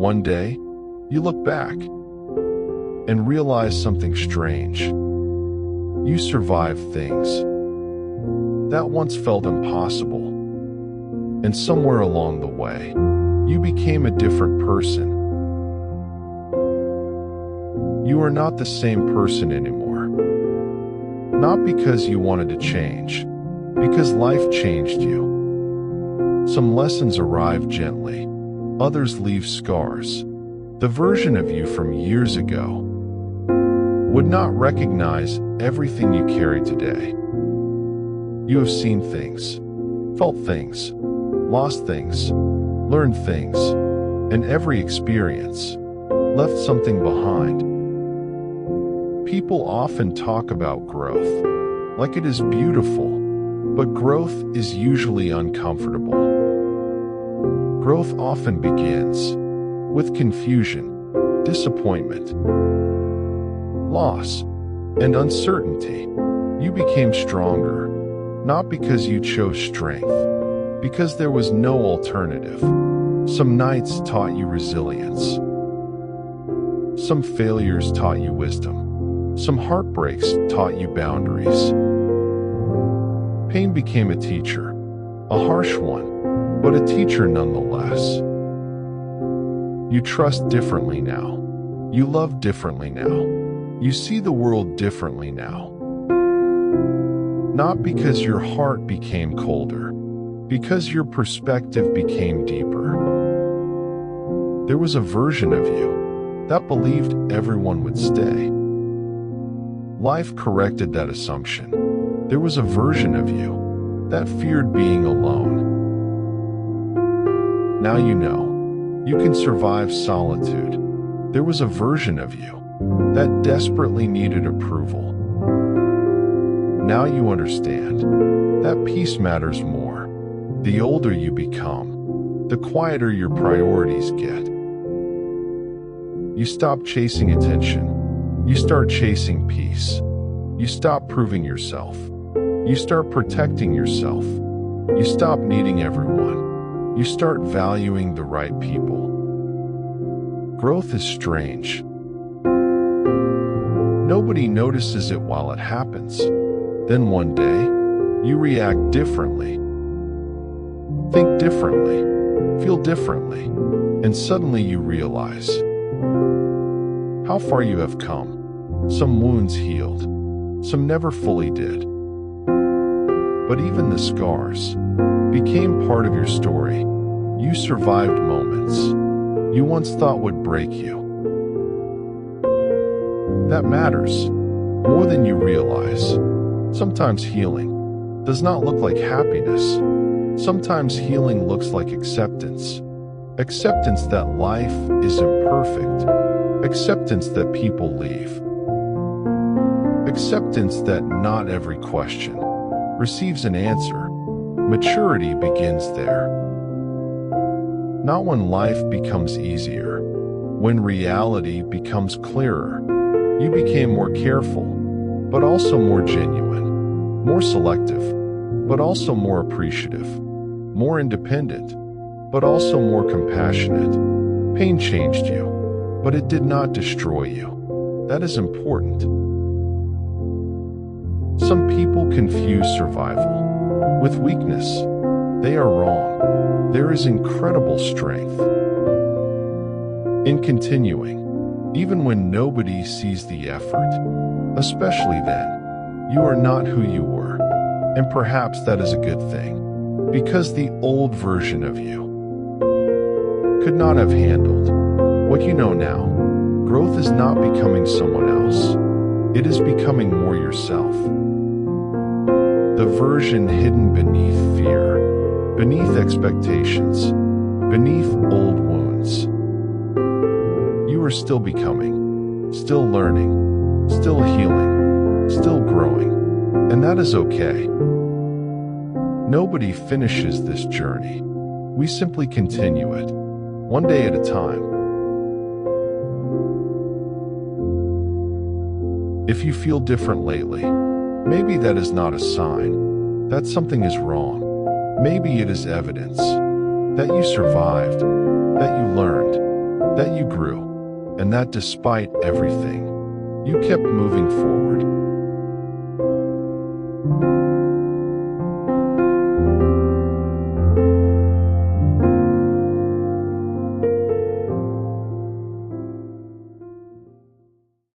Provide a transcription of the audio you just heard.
One day, you look back and realize something strange. You survived things that once felt impossible. And somewhere along the way, you became a different person. You are not the same person anymore. Not because you wanted to change, because life changed you. Some lessons arrive gently, others leave scars. The version of you from years ago would not recognize everything you carry today. You have seen things, felt things, lost things, learned things, and every experience left something behind. People often talk about growth like it is beautiful, but growth is usually uncomfortable. Growth often begins with confusion, disappointment, loss, and uncertainty. You became stronger, not because you chose strength, because there was no alternative. Some nights taught you resilience. Some failures taught you wisdom. Some heartbreaks taught you boundaries. Pain became a teacher, a harsh one, but a teacher nonetheless. You trust differently now. You love differently now. You see the world differently now. Not because your heart became colder, because your perspective became deeper. There was a version of you that believed everyone would stay. Life corrected that assumption. There was a version of you that feared being alone. Now you know. You can survive solitude. There was a version of you that desperately needed approval. Now you understand that peace matters more. The older you become, the quieter your priorities get. You stop chasing attention. You start chasing peace. You stop proving yourself. You start protecting yourself. You stop needing everyone. You start valuing the right people. Growth is strange. Nobody notices it while it happens. Then one day, you react differently, think differently, feel differently, and suddenly you realize how far you have come. Some wounds healed, some never fully did. But even the scars became part of your story. You survived moments you once thought would break you. That matters more than you realize. Sometimes healing does not look like happiness. Sometimes healing looks like acceptance. Acceptance that life is imperfect. Acceptance that people leave. Acceptance that not every question receives an answer. Maturity begins there. Not when life becomes easier, when reality becomes clearer. You became more careful, but also more genuine, more selective, but also more appreciative, more independent, but also more compassionate. Pain changed you, but it did not destroy you. That is important. Some people confuse survival with weakness. They are wrong. There is incredible strength in continuing, even when nobody sees the effort. Especially then, you are not who you were, and perhaps that is a good thing, because the old version of you could not have handled what you know now. Growth is not becoming someone else. It is becoming more yourself. The version hidden beneath fear, beneath expectations, beneath old wounds. You are still becoming, still learning, still healing, still growing, and that is okay. Nobody finishes this journey. We simply continue it, one day at a time. If you feel different lately, maybe that is not a sign that something is wrong. Maybe it is evidence that you survived, that you learned, that you grew, and that despite everything, you kept moving forward.